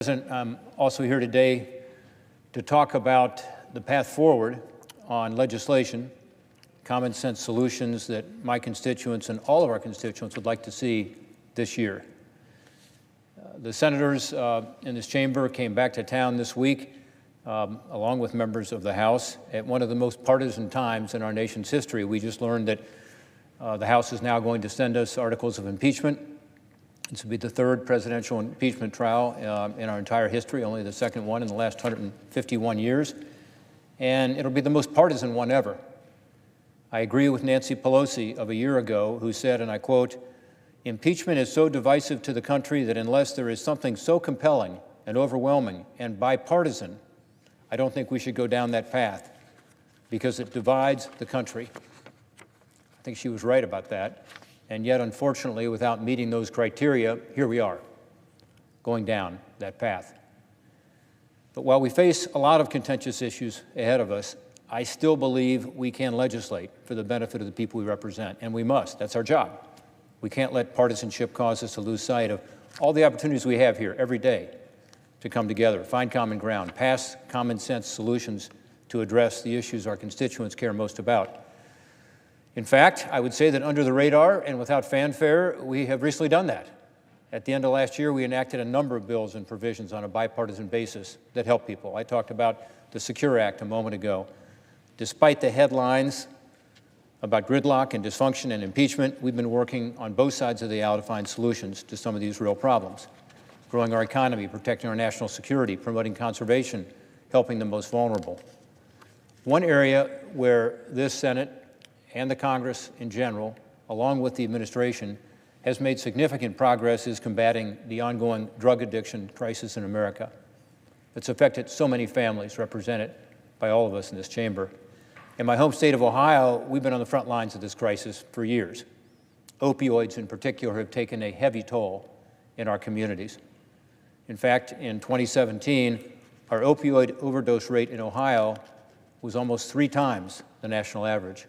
President, I'm also here today to talk about the path forward on legislation, common sense solutions that my constituents and all of our constituents would like to see this year. The senators in this chamber came back to town this week, along with members of the House, at one of the most partisan times in our nation's history. We just learned that the House is now going to send us articles of impeachment. This will be the third presidential impeachment trial in our entire history, only the second one in the last 151 years. And it'll be the most partisan one ever. I agree with Nancy Pelosi of a year ago, who said, and I quote, "Impeachment is so divisive to the country that unless there is something so compelling and overwhelming and bipartisan, I don't think we should go down that path because it divides the country." I think she was right about that. And yet, unfortunately, without meeting those criteria, here we are, going down that path. But while we face a lot of contentious issues ahead of us, I still believe we can legislate for the benefit of the people we represent, and we must. That's our job. We can't let partisanship cause us to lose sight of all the opportunities we have here every day to come together, find common ground, pass common sense solutions to address the issues our constituents care most about. In fact, I would say that under the radar and without fanfare, we have recently done that. At the end of last year, we enacted a number of bills and provisions on a bipartisan basis that help people. I talked about the Secure Act a moment ago. Despite the headlines about gridlock and dysfunction and impeachment, we've been working on both sides of the aisle to find solutions to some of these real problems. Growing our economy, protecting our national security, promoting conservation, helping the most vulnerable. One area where this Senate and the Congress in general, along with the administration, has made significant progress is combating the ongoing drug addiction crisis in America. It's affected so many families represented by all of us in this chamber. In my home state of Ohio, we've been on the front lines of this crisis for years. Opioids in particular have taken a heavy toll in our communities. In fact, in 2017, our opioid overdose rate in Ohio was almost 3 times the national average,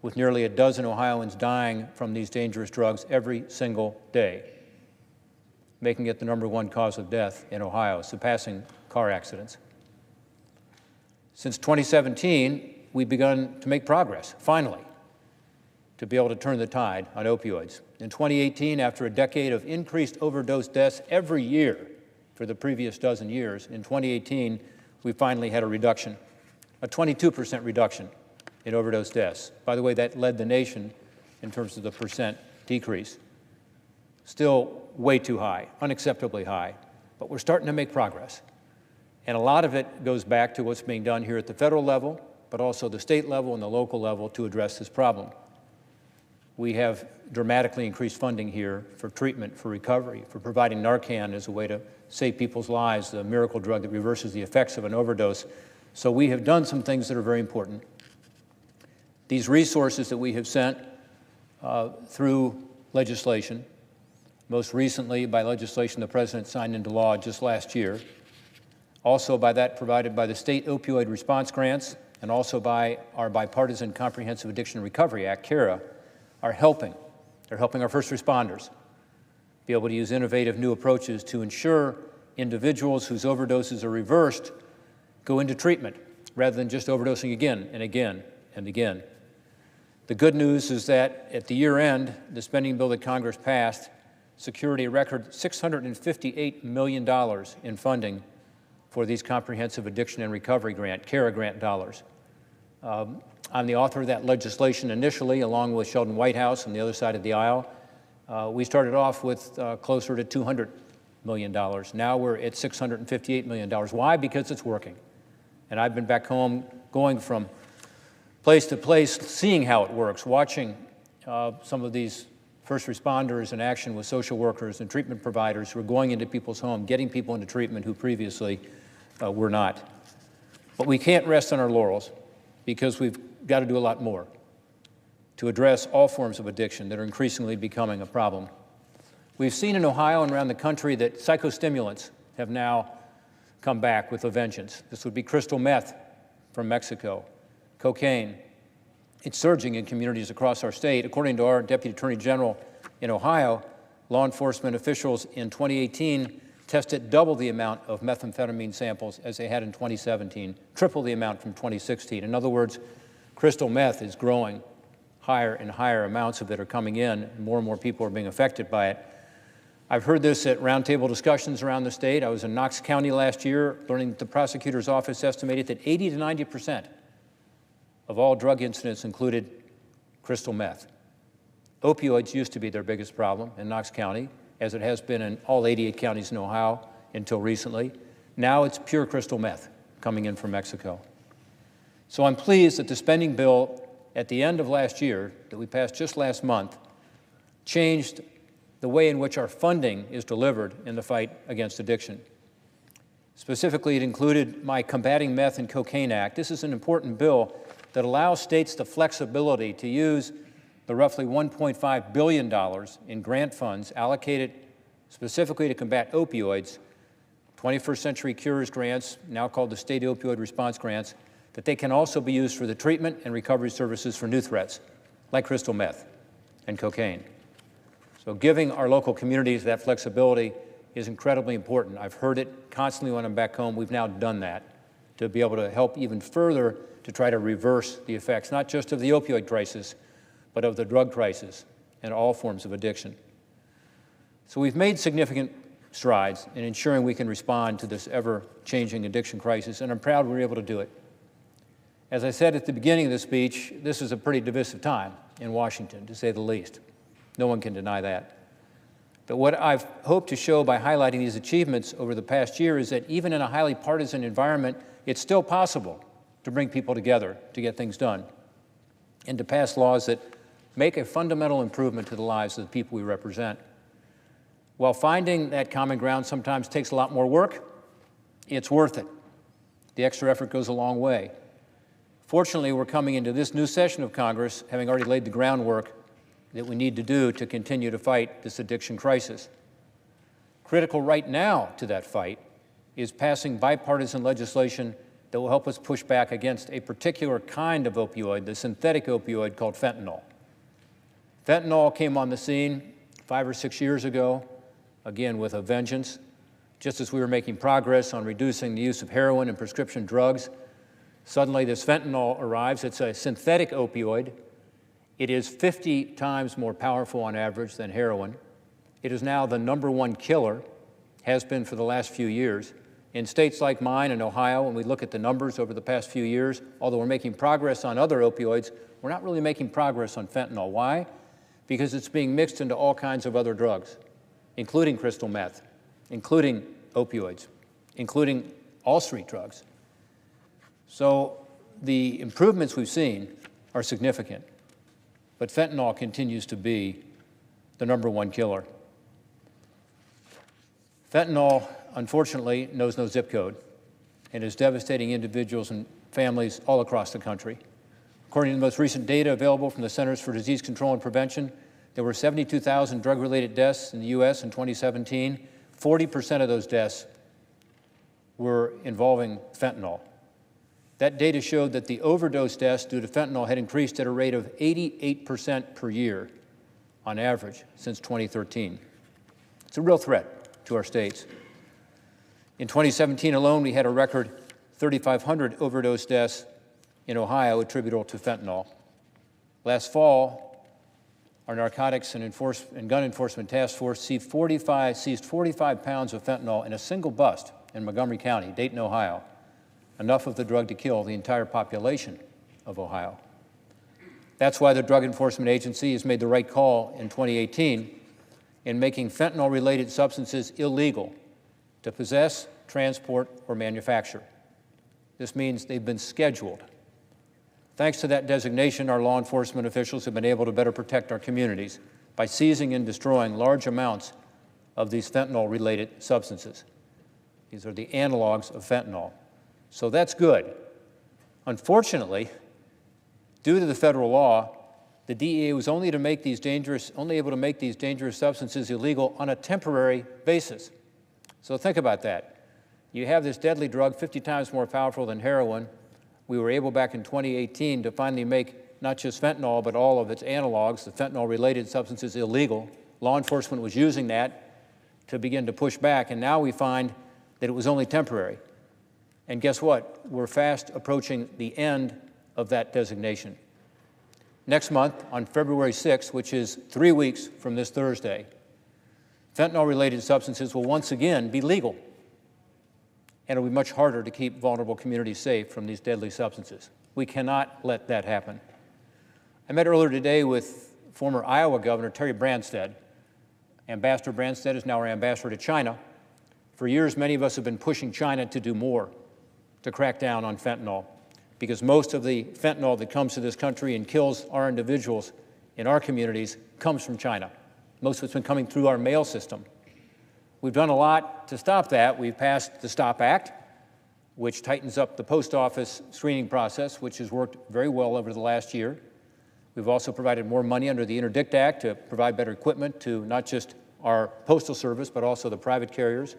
with nearly a dozen Ohioans dying from these dangerous drugs every single day, making it the #1 cause of death in Ohio, surpassing car accidents. Since 2017, we've begun to make progress, finally, to be able to turn the tide on opioids. In 2018, after a decade of increased overdose deaths every year for the previous dozen years, in 2018, we finally had a reduction, a 22% reduction in overdose deaths. By the way, that led the nation in terms of the percent decrease. Still way too high, unacceptably high, but we're starting to make progress. And a lot of it goes back to what's being done here at the federal level, but also the state level and the local level to address this problem. We have dramatically increased funding here for treatment, for recovery, for providing Narcan as a way to save people's lives, the miracle drug that reverses the effects of an overdose. So we have done some things that are very important. These resources that we have sent through legislation, most recently by legislation the President signed into law just last year, also by that provided by the state opioid response grants, and also by our bipartisan Comprehensive Addiction Recovery Act, CARA, are helping. They're helping our first responders be able to use innovative new approaches to ensure individuals whose overdoses are reversed go into treatment rather than just overdosing again and again and again. The good news is that at the year end, the spending bill that Congress passed secured a record $658 million in funding for these Comprehensive Addiction and Recovery Grant, CARA grant dollars. I'm the author of that legislation initially, along with Sheldon Whitehouse on the other side of the aisle. We started off with closer to $200 million. Now we're at $658 million. Why? Because it's working. And I've been back home going from place to place, seeing how it works, watching some of these first responders in action with social workers and treatment providers who are going into people's homes, getting people into treatment who previously were not. But we can't rest on our laurels because we've got to do a lot more to address all forms of addiction that are increasingly becoming a problem. We've seen in Ohio and around the country that psychostimulants have now come back with a vengeance. This would be crystal meth from Mexico, cocaine. It's surging in communities across our state. According to our Deputy Attorney General in Ohio, law enforcement officials in 2018 tested double the amount of methamphetamine samples as they had in 2017, triple the amount from 2016. In other words, crystal meth is growing. Higher and higher amounts of it are coming in, and more people are being affected by it. I've heard this at roundtable discussions around the state. I was in Knox County last year, learning that the prosecutor's office estimated that 80 to 90% of all drug incidents included crystal meth. Opioids used to be their biggest problem in Knox County, as it has been in all 88 counties in Ohio until recently. Now it's pure crystal meth coming in from Mexico. So I'm pleased that the spending bill at the end of last year, that we passed just last month, changed the way in which our funding is delivered in the fight against addiction. Specifically, it included my Combating Meth and Cocaine Act. This is an important bill that allows states the flexibility to use the roughly $1.5 billion in grant funds allocated specifically to combat opioids, 21st Century Cures grants, now called the State Opioid Response Grants, that they can also be used for the treatment and recovery services for new threats, like crystal meth and cocaine. So giving our local communities that flexibility is incredibly important. I've heard it constantly when I'm back home. We've now done that to be able to help even further to try to reverse the effects, not just of the opioid crisis, but of the drug crisis and all forms of addiction. So we've made significant strides in ensuring we can respond to this ever-changing addiction crisis, and I'm proud we were able to do it. As I said at the beginning of the speech, this is a pretty divisive time in Washington, to say the least. No one can deny that. But what I've hoped to show by highlighting these achievements over the past year is that even in a highly partisan environment, it's still possible to bring people together to get things done and to pass laws that make a fundamental improvement to the lives of the people we represent. While finding that common ground sometimes takes a lot more work, it's worth it. The extra effort goes a long way. Fortunately, we're coming into this new session of Congress having already laid the groundwork that we need to do to continue to fight this addiction crisis. Critical right now to that fight is passing bipartisan legislation that will help us push back against a particular kind of opioid, the synthetic opioid called fentanyl. Fentanyl came on the scene 5 or 6 years ago, again with a vengeance. Just as we were making progress on reducing the use of heroin and prescription drugs, suddenly this fentanyl arrives. It's a synthetic opioid. It is 50 times more powerful on average than heroin. It is now the #1 killer, has been for the last few years. In states like mine and Ohio, when we look at the numbers over the past few years, although we're making progress on other opioids, we're not really making progress on fentanyl. Why? Because it's being mixed into all kinds of other drugs, including crystal meth, including opioids, including all street drugs. So the improvements we've seen are significant, but fentanyl continues to be the #1 killer. Fentanyl, unfortunately, knows no zip code and is devastating individuals and families all across the country. According to the most recent data available from the Centers for Disease Control and Prevention, there were 72,000 drug-related deaths in the U.S. in 2017. 40% of those deaths were involving fentanyl. That data showed that the overdose deaths due to fentanyl had increased at a rate of 88% per year on average since 2013. It's a real threat to our states. In 2017 alone, we had a record 3,500 overdose deaths in Ohio attributable to fentanyl. Last fall, our Narcotics and Gun Enforcement Task Force seized 45 pounds of fentanyl in a single bust in Montgomery County, Dayton, Ohio, enough of the drug to kill the entire population of Ohio. That's why the Drug Enforcement Agency has made the right call in 2018 in making fentanyl-related substances illegal to possess, transport, or manufacture. This means they've been scheduled. Thanks to that designation, our law enforcement officials have been able to better protect our communities by seizing and destroying large amounts of these fentanyl-related substances. These are the analogs of fentanyl. So that's good. Unfortunately, due to the federal law, the DEA was only able to make these dangerous substances illegal on a temporary basis. So think about that. You have this deadly drug, 50 times more powerful than heroin. We were able back in 2018 to finally make not just fentanyl, but all of its analogs, the fentanyl-related substances, illegal. Law enforcement was using that to begin to push back, and now we find that it was only temporary. And guess what? We're fast approaching the end of that designation. Next month, on February 6th, which is 3 weeks from this Thursday, fentanyl-related substances will once again be legal, and it'll be much harder to keep vulnerable communities safe from these deadly substances. We cannot let that happen. I met earlier today with former Iowa Governor Terry Branstad. Ambassador Branstad is now our ambassador to China. For years, many of us have been pushing China to do more to crack down on fentanyl, because most of the fentanyl that comes to this country and kills our individuals in our communities comes from China. Most of it's been coming through our mail system. We've done a lot to stop that. We've passed the STOP Act, which tightens up the post office screening process, which has worked very well over the last year. We've also provided more money under the Interdict Act to provide better equipment to not just our postal service, but also the private carriers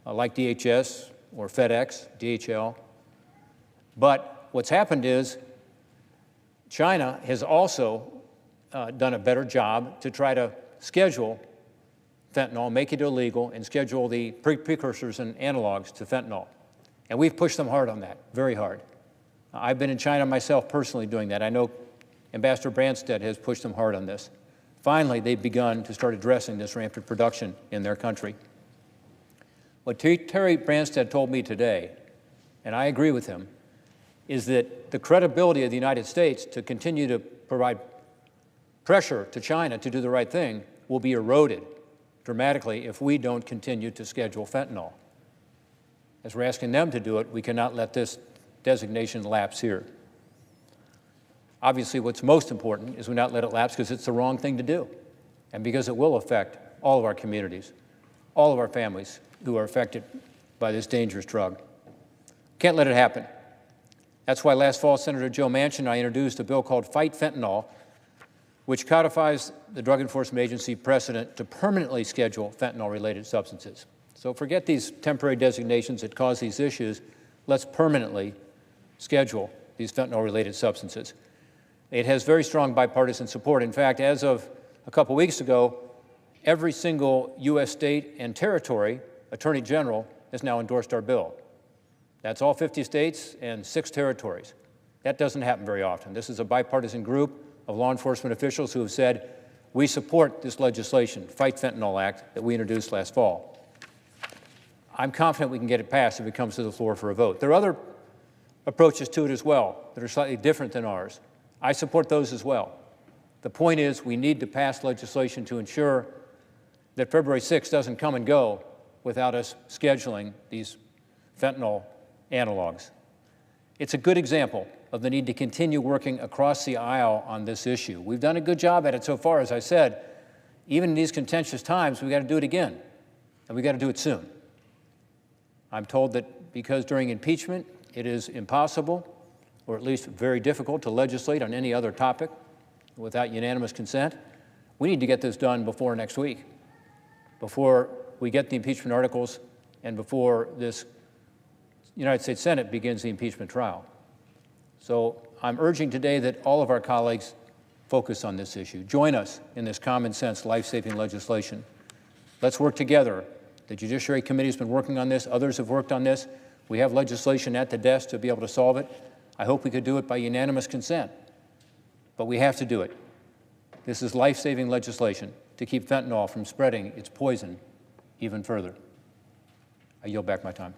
like DHS or FedEx, DHL. But what's happened is China has also done a better job to try to schedule fentanyl, make it illegal, and schedule the precursors and analogs to fentanyl. And we've pushed them hard on that, very hard. I've been in China myself personally doing that. I know Ambassador Branstad has pushed them hard on this. Finally, they've begun to start addressing this rampant production in their country. What Terry Branstad told me today, and I agree with him, is that the credibility of the United States to continue to provide pressure to China to do the right thing will be eroded dramatically if we don't continue to schedule fentanyl. As we're asking them to do it, we cannot let this designation lapse here. Obviously, what's most important is we not let it lapse because it's the wrong thing to do, and because it will affect all of our communities, all of our families who are affected by this dangerous drug. Can't let it happen. That's why last fall, Senator Joe Manchin and I introduced a bill called Fight Fentanyl, which codifies the Drug Enforcement Agency precedent to permanently schedule fentanyl-related substances. So forget these temporary designations that cause these issues. Let's permanently schedule these fentanyl-related substances. It has very strong bipartisan support. In fact, as of a couple weeks ago, every single U.S. state and territory attorney general has now endorsed our bill. That's all 50 states and 6 territories. That doesn't happen very often. This is a bipartisan group of law enforcement officials who have said, we support this legislation, Fight Fentanyl Act, that we introduced last fall. I'm confident we can get it passed if it comes to the floor for a vote. There are other approaches to it as well that are slightly different than ours. I support those as well. The point is we need to pass legislation to ensure that February 6th doesn't come and go without us scheduling these fentanyl analogs. It's a good example of the need to continue working across the aisle on this issue. We've done a good job at it so far, as I said. Even in these contentious times, we've got to do it again, and we've got to do it soon. I'm told that because during impeachment, it is impossible, or at least very difficult, to legislate on any other topic without unanimous consent. We need to get this done before next week, before we get the impeachment articles and before this United States Senate begins the impeachment trial. So I'm urging today that all of our colleagues focus on this issue. Join us in this common sense, life-saving legislation. Let's work together. The Judiciary Committee has been working on this. Others have worked on this. We have legislation at the desk to be able to solve it. I hope we could do it by unanimous consent, but we have to do it. This is life-saving legislation to keep fentanyl from spreading its poison even further. I yield back my time.